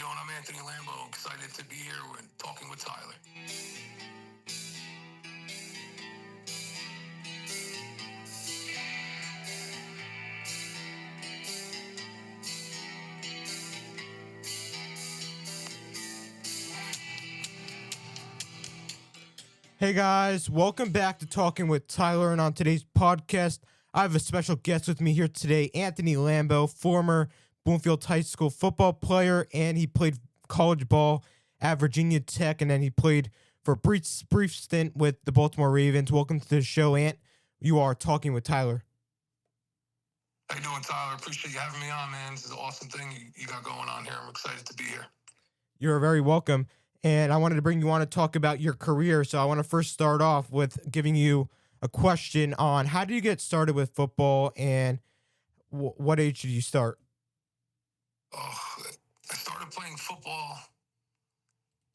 doing? I'm Anthony Lambo. Excited to be here and talking with Tyler. Hey guys, welcome back to Talking with Tyler, and on today's podcast, I have a special guest with me here today, Anthony Lambo, former Bloomfield High School football player, and he played college ball at Virginia Tech, and then he played for a brief stint with the Baltimore Ravens. Welcome to the show, Ant. You are Talking with Tyler. How you doing, Tyler? Appreciate you having me on, man. This is an awesome thing you got going on here. I'm excited to be here. You're very welcome. And I wanted to bring you on to talk about your career. So I want to first start off with giving you a question on how did you get started with football, and what age did you start? Oh, I started playing football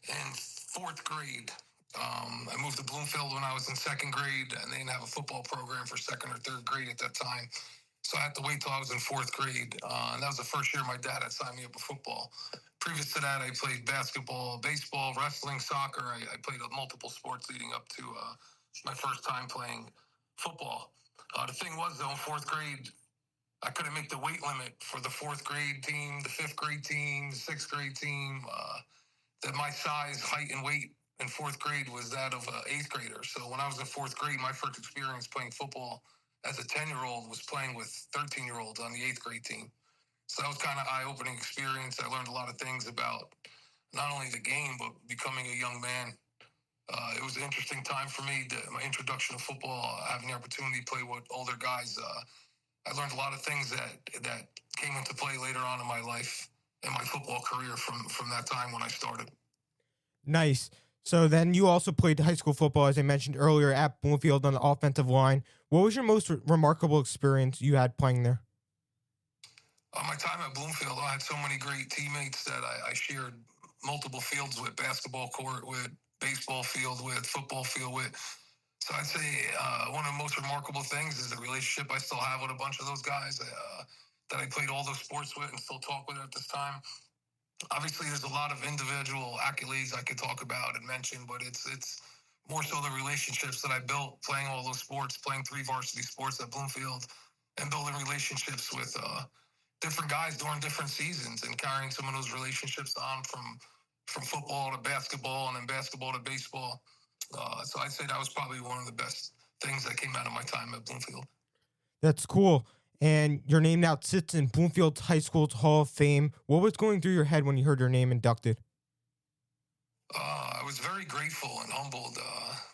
in fourth grade. I moved to Bloomfield when I was in second grade, and they didn't have a football program for second or third grade at that time. So I had to wait till I was in fourth grade. And that was the first year my dad had signed me up for football. Previous to that, I played basketball, baseball, wrestling, soccer. I played multiple sports leading up to my first time playing football. The thing was, though, in fourth grade, I couldn't make the weight limit for the fourth grade team, the fifth grade team, the sixth grade team. That my size, height, and weight in fourth grade was that of an eighth grader. So when I was in fourth grade, my first experience playing football as a 10-year-old was playing with 13-year-olds on the eighth grade team. So that was kind of eye-opening experience. I learned a lot of things about not only the game, but becoming a young man. It was an interesting time for me, my introduction to football, having the opportunity to play with older guys. I learned a lot of things that came into play later on in my life and my football career from that time when I started. Nice. So then you also played high school football, as I mentioned earlier, at Bloomfield on the offensive line. What was your most remarkable experience you had playing there? My time at Bloomfield, I had so many great teammates that I shared multiple fields with, basketball court with, baseball field with, football field with. So I'd say one of the most remarkable things is the relationship I still have with a bunch of those guys that I played all those sports with and still talk with at this time. Obviously, there's a lot of individual accolades I could talk about and mention, but it's more so the relationships that I built playing all those sports, playing 3 varsity sports at Bloomfield, and building relationships with different guys during different seasons and carrying some of those relationships on from football to basketball and then basketball to baseball. So I'd say that was probably one of the best things that came out of my time at Bloomfield. That's cool. And your name now sits in Bloomfield High School's Hall of Fame. What was going through your head when you heard your name inducted? I was very grateful and humbled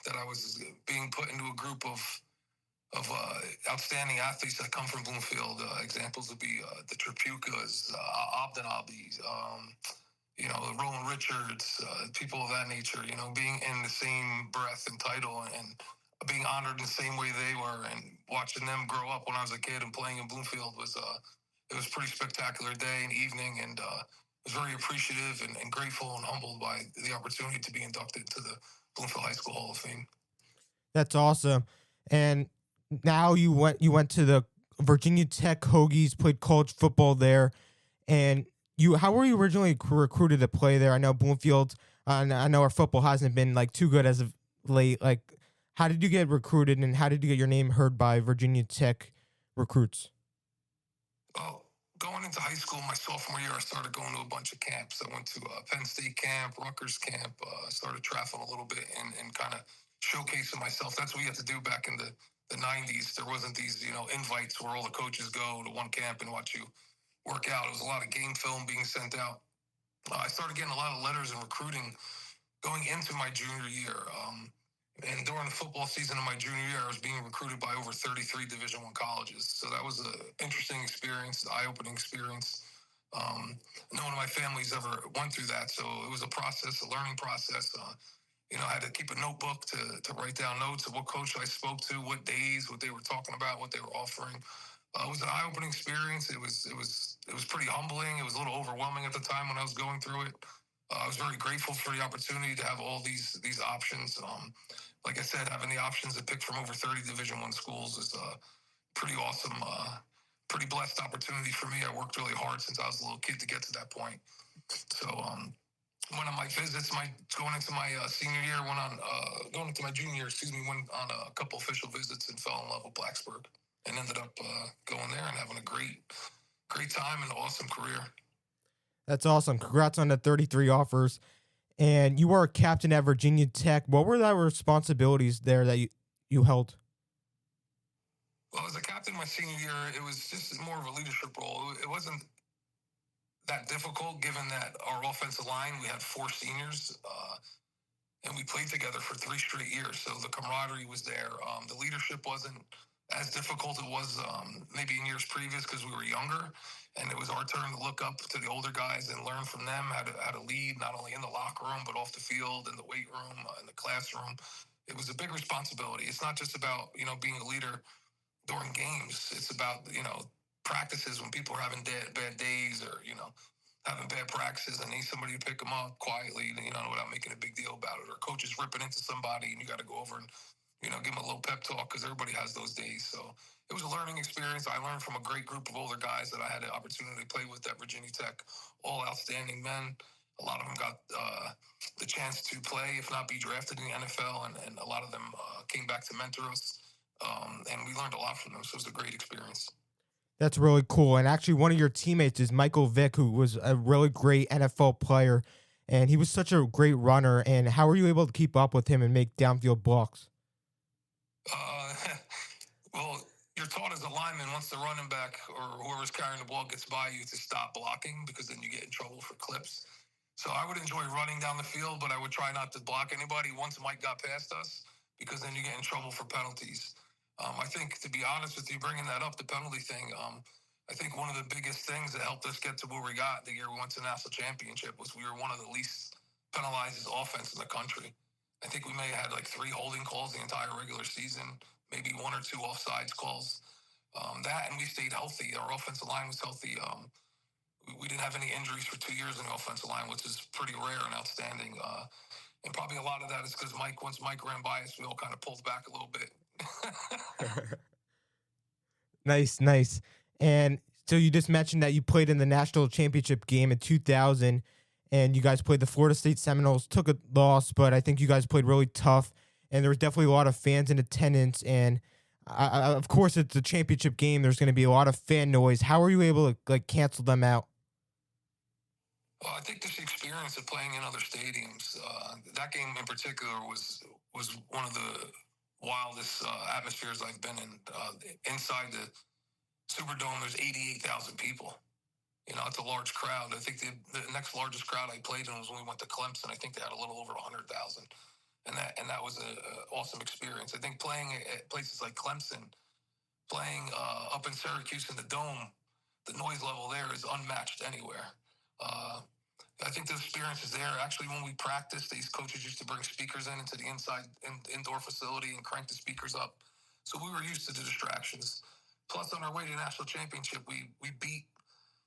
that I was being put into a group of outstanding athletes that come from Bloomfield. Examples would be the Trapukas, Obden Abis, Roland Richards, people of that nature, being in the same breath and title and being honored in the same way they were, and watching them grow up when I was a kid and playing in Bloomfield was it was a pretty spectacular day and evening, and was very appreciative and grateful and humbled by the opportunity to be inducted to the Bloomfield High School Hall of Fame. That's awesome. And now you went to the Virginia Tech Hokies, played college football there, and how were you originally recruited to play there? I know Bloomfield, and I know our football hasn't been like too good as of late. Like, how did you get recruited, and how did you get your name heard by Virginia Tech recruits? Well, going into high school, my sophomore year, I started going to a bunch of camps. I went to Penn State camp, Rutgers camp, started traveling a little bit and kind of showcasing myself. That's what you had to do back in the 90s. There wasn't these, invites where all the coaches go to one camp and watch you work out. It was a lot of game film being sent out. I started getting a lot of letters and recruiting going into my junior year. And during the football season of my junior year, I was being recruited by over 33 Division I colleges. So that was an interesting experience, an eye-opening experience. No one in my family's ever went through that. So it was a process, a learning process. I had to keep a notebook to write down notes of what coach I spoke to, what days, what they were talking about, what they were offering. It was an eye-opening experience. It was pretty humbling. It was a little overwhelming at the time when I was going through it. I was very grateful for the opportunity to have all these options. Like I said, having the options to pick from over 30 Division I schools is pretty awesome, pretty blessed opportunity for me. I worked really hard since I was a little kid to get to that point. So one of my visits, going into my senior year, going into my junior year, went on a couple official visits and fell in love with Blacksburg, and ended up going there and having a great time and an awesome career. That's awesome. Congrats on the 33 offers. And you were a captain at Virginia Tech. What were the responsibilities there that you held? Well, as a captain my senior year, it was just more of a leadership role. It wasn't that difficult given that our offensive line, we had four seniors, and we played together for 3 straight years. So the camaraderie was there. The leadership wasn't as difficult as it was maybe in years previous because we were younger, and it was our turn to look up to the older guys and learn from them how to lead, not only in the locker room but off the field, in the weight room, in the classroom. It was a big responsibility. It's not just about being a leader during games. It's about practices when people are having bad days, or having bad practices and need somebody to pick them up quietly, without making a big deal about it, or coaches ripping into somebody and you got to go over and give them a little pep talk because everybody has those days. So it was a learning experience. I learned from a great group of older guys that I had the opportunity to play with at Virginia Tech, all outstanding men. A lot of them got the chance to play, if not be drafted in the NFL, and a lot of them came back to mentor us. And we learned a lot from them, so it was a great experience. That's really cool. And actually, one of your teammates is Michael Vick, who was a really great NFL player, and he was such a great runner. And how were you able to keep up with him and make downfield blocks? Uh, well, you're taught as a lineman, once the running back or whoever's carrying the ball gets by you, to stop blocking, because then you get in trouble for clips. So I would enjoy running down the field, but I would try not to block anybody once Mike got past us, because then you get in trouble for penalties. I think, to be honest with you, bringing that up, the penalty thing, I think one of the biggest things that helped us get to where we got the year we went to the national championship was we were one of the least penalized offense in the country. I think we may have had like 3 holding calls the entire regular season, maybe 1 or 2 offsides calls. That, and we stayed healthy. Our offensive line was healthy. We didn't have any injuries for 2 years in the offensive line, which is pretty rare and outstanding. And probably a lot of that is because once Mike ran by us, we all kind of pulled back a little bit. Nice, nice. And so you just mentioned that you played in the national championship game in 2000, and you guys played the Florida State Seminoles, took a loss, but I think you guys played really tough, and there was definitely a lot of fans in attendance. And of course, it's a championship game. There's going to be a lot of fan noise. How are you able to cancel them out? Well, I think this experience of playing in other stadiums, that game in particular was one of the wildest atmospheres I've been in. Inside the Superdome, there's 88,000 people. It's a large crowd. I think the next largest crowd I played in was when we went to Clemson. I think they had a little over 100,000, and that was a awesome experience. I think playing at places like Clemson, playing up in Syracuse in the Dome, the noise level there is unmatched anywhere. I think the experience is there. Actually, when we practiced, these coaches used to bring speakers into the indoor facility and crank the speakers up. So we were used to the distractions. Plus, on our way to the national championship, we beat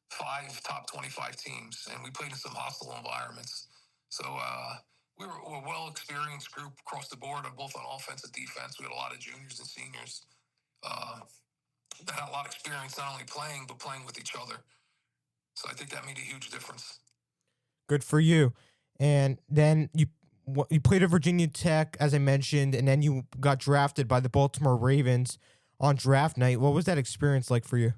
5 top 25 teams, and we played in some hostile environments. So we were a well-experienced group across the board, both on offense and defense. We had a lot of juniors and seniors uh, that had a lot of experience, not only playing, but playing with each other. So I think that made a huge difference. Good for you. And then you played at Virginia Tech, as I mentioned, and then you got drafted by the Baltimore Ravens on draft night. What was that experience like for you?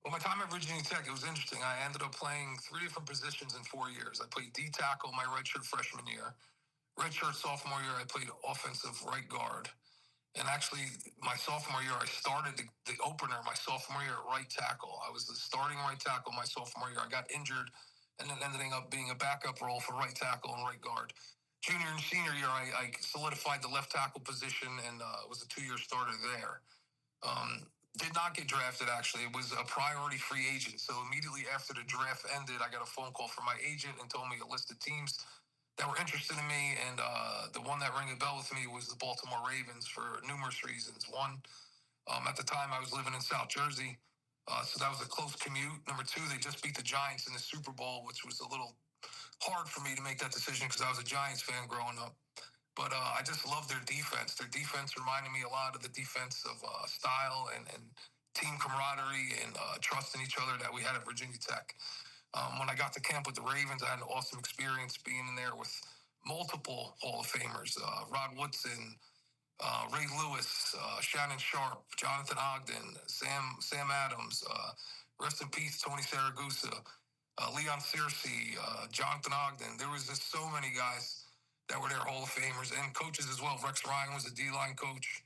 Well, my time at Virginia Tech, it was interesting. I ended up playing 3 different positions in 4 years. I played D tackle my redshirt freshman year. Redshirt sophomore year, I played offensive right guard. And actually, my sophomore year, I started the opener my sophomore year at right tackle. I was the starting right tackle my sophomore year. I got injured and then ending up being a backup role for right tackle and right guard. Junior and senior year, I solidified the left tackle position and was a 2-year starter there. Did not get drafted, actually. It was a priority free agent. So immediately after the draft ended, I got a phone call from my agent and told me a list of teams that were interested in me. And the one that rang a bell with me was the Baltimore Ravens for numerous reasons. One, at the time I was living in South Jersey. So that was a close commute. Number 2, they just beat the Giants in the Super Bowl, which was a little hard for me to make that decision because I was a Giants fan growing up. But I just love their defense. Their defense reminded me a lot of the defensive style and team camaraderie and trust in each other that we had at Virginia Tech. When I got to camp with the Ravens, I had an awesome experience being in there with multiple Hall of Famers, Rod Woodson, Ray Lewis, Shannon Sharp, Jonathan Ogden, Sam Adams, rest in peace, Tony Saragusa, Leon Searcy, Jonathan Ogden. There was just so many guys that were there, Hall of Famers, and coaches as well. Rex Ryan was a D-line coach.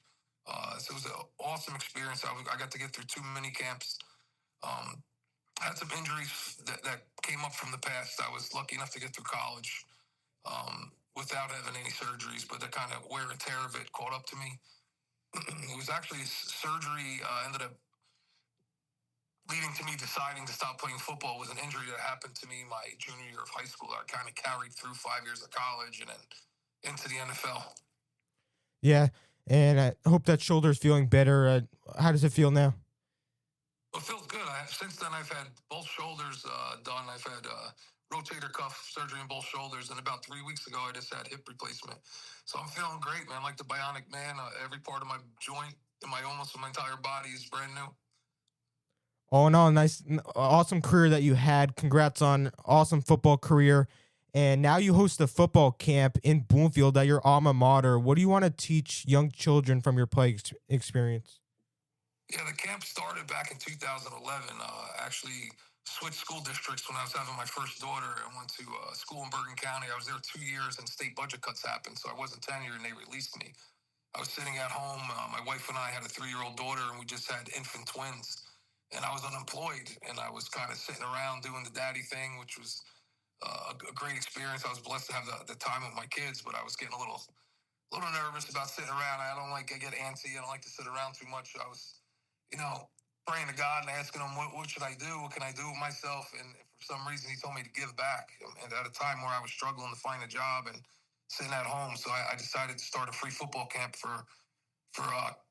So it was an awesome experience. I got to get through too many camps. I had some injuries that came up from the past. I was lucky enough to get through college without having any surgeries, but the kind of wear and tear of it caught up to me. It was actually surgery ended up leading to me deciding to stop playing football. It was an injury that happened to me my junior year of high school that I kind of carried through 5 years of college and then into the NFL. Yeah, and I hope that shoulder is feeling better. How does it feel now? Well, it feels good. Since then, I've had both shoulders done. I've had rotator cuff surgery in both shoulders, and about 3 weeks ago, I just had hip replacement. So I'm feeling great, man. Like the Bionic Man, every part of my joint and almost my entire body is brand new. All in all, nice, awesome career that you had. Congrats on awesome football career. And now you host a football camp in Bloomfield at your alma mater. What do you want to teach young children from your play experience? Yeah, the camp started back in 2011. Actually switched school districts when I was having my first daughter. I went to school in Bergen County. I was there 2 years and state budget cuts happened. So I wasn't tenured and they released me. I was sitting at home. My wife and I had a 3-year-old daughter and we just had infant twins. And I was unemployed and I was kind of sitting around doing the daddy thing, which was a great experience. I was blessed to have the time with my kids, but I was getting a little nervous about sitting around. I get antsy. I don't like to sit around too much. I was, praying to God and asking him, what should I do? What can I do with myself? And for some reason, he told me to give back. And at a time where I was struggling to find a job and sitting at home, so I decided to start a free football camp for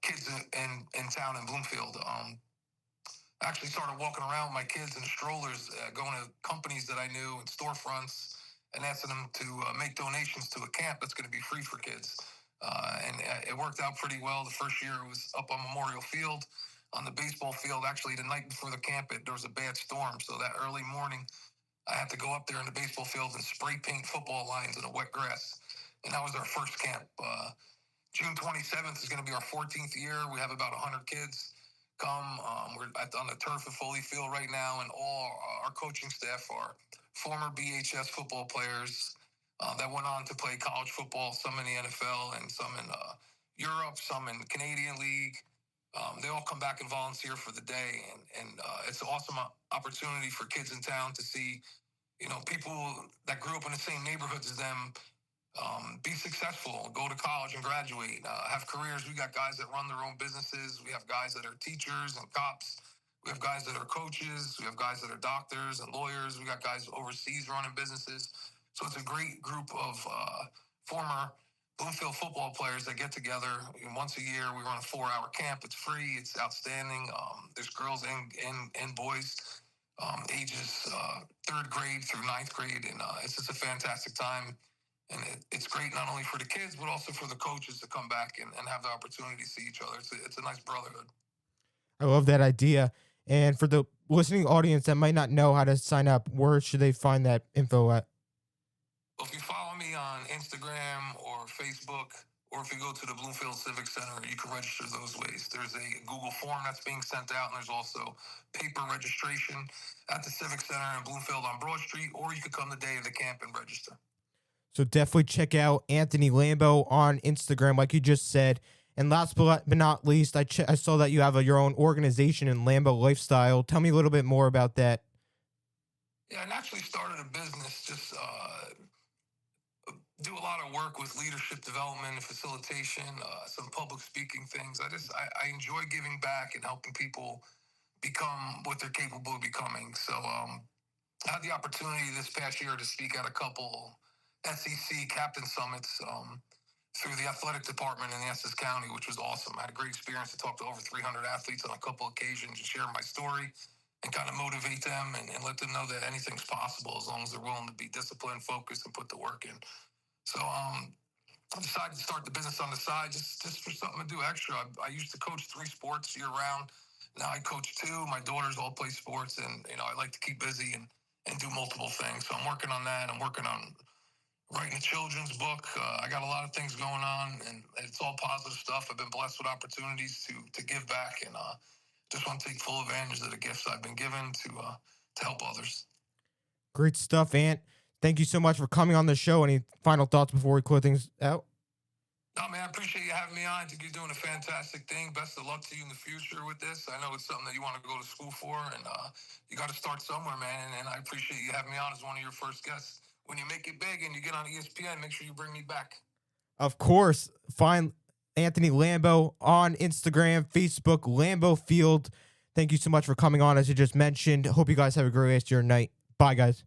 kids in town in Bloomfield. I actually started walking around with my kids in strollers, going to companies that I knew and storefronts and asking them to make donations to a camp that's going to be free for kids. And it worked out pretty well. The first year it was up on Memorial Field on the baseball field. Actually, the night before the camp, there was a bad storm. So that early morning, I had to go up there in the baseball field and spray paint football lines in the wet grass. And that was our first camp. June 27th is going to be our 14th year. We have about 100 kids come. We're on the turf at Foley Field right now, and all our coaching staff are former BHS football players that went on to play college football, some in the NFL and some in Europe, some in the Canadian League. They all come back and volunteer for the day, and it's an awesome opportunity for kids in town to see, people that grew up in the same neighborhoods as them be successful, go to college and graduate, have careers. We got guys that run their own businesses. We have guys that are teachers and cops. We have guys that are coaches. We have guys that are doctors and lawyers. We got guys overseas running businesses. So it's a great group of former Bloomfield football players that get together once a year. We run a 4-hour camp. It's free. It's outstanding. There's girls and boys, ages third grade through ninth grade, and it's just a fantastic time. And it's great not only for the kids, but also for the coaches to come back and have the opportunity to see each other. It's a nice brotherhood. I love that idea. And for the listening audience that might not know how to sign up, where should they find that info at? Well, if you follow me on Instagram or Facebook, or if you go to the Bloomfield Civic Center, you can register those ways. There's a Google form that's being sent out, and there's also paper registration at the Civic Center in Bloomfield on Broad Street, or you could come the day of the camp and register. So definitely check out Anthony Lambo on Instagram, like you just said. And last but not least, I saw that you have your own organization in Lambo Lifestyle. Tell me a little bit more about that. Yeah, I actually started a business, just do a lot of work with leadership development and facilitation, some public speaking things. I enjoy giving back and helping people become what they're capable of becoming. So I had the opportunity this past year to speak at a couple SEC captain summits through the athletic department in Essex County, which was awesome. I had a great experience to talk to over 300 athletes on a couple occasions and share my story and kind of motivate them and let them know that anything's possible as long as they're willing to be disciplined, focused, and put the work in. So I decided to start the business on the side just for something to do extra. I used to coach 3 sports year round. Now I coach 2. My daughters all play sports, and I like to keep busy and and do multiple things. So I'm working on that. I'm working on writing a children's book. I got a lot of things going on, and it's all positive stuff. I've been blessed with opportunities to give back, and just want to take full advantage of the gifts I've been given to help others. Great stuff, Ant. Thank you so much for coming on the show. Any final thoughts before we close things out? No, man, I appreciate you having me on. I think you're doing a fantastic thing. Best of luck to you in the future with this. I know it's something that you want to go to school for, and you got to start somewhere, man. And I appreciate you having me on as one of your first guests. When you make it big and you get on ESPN, make sure you bring me back. Of course. Find Anthony Lambo on Instagram, Facebook, Lambo Field. Thank you so much for coming on, as you just mentioned. Hope you guys have a great rest of your night. Bye, guys.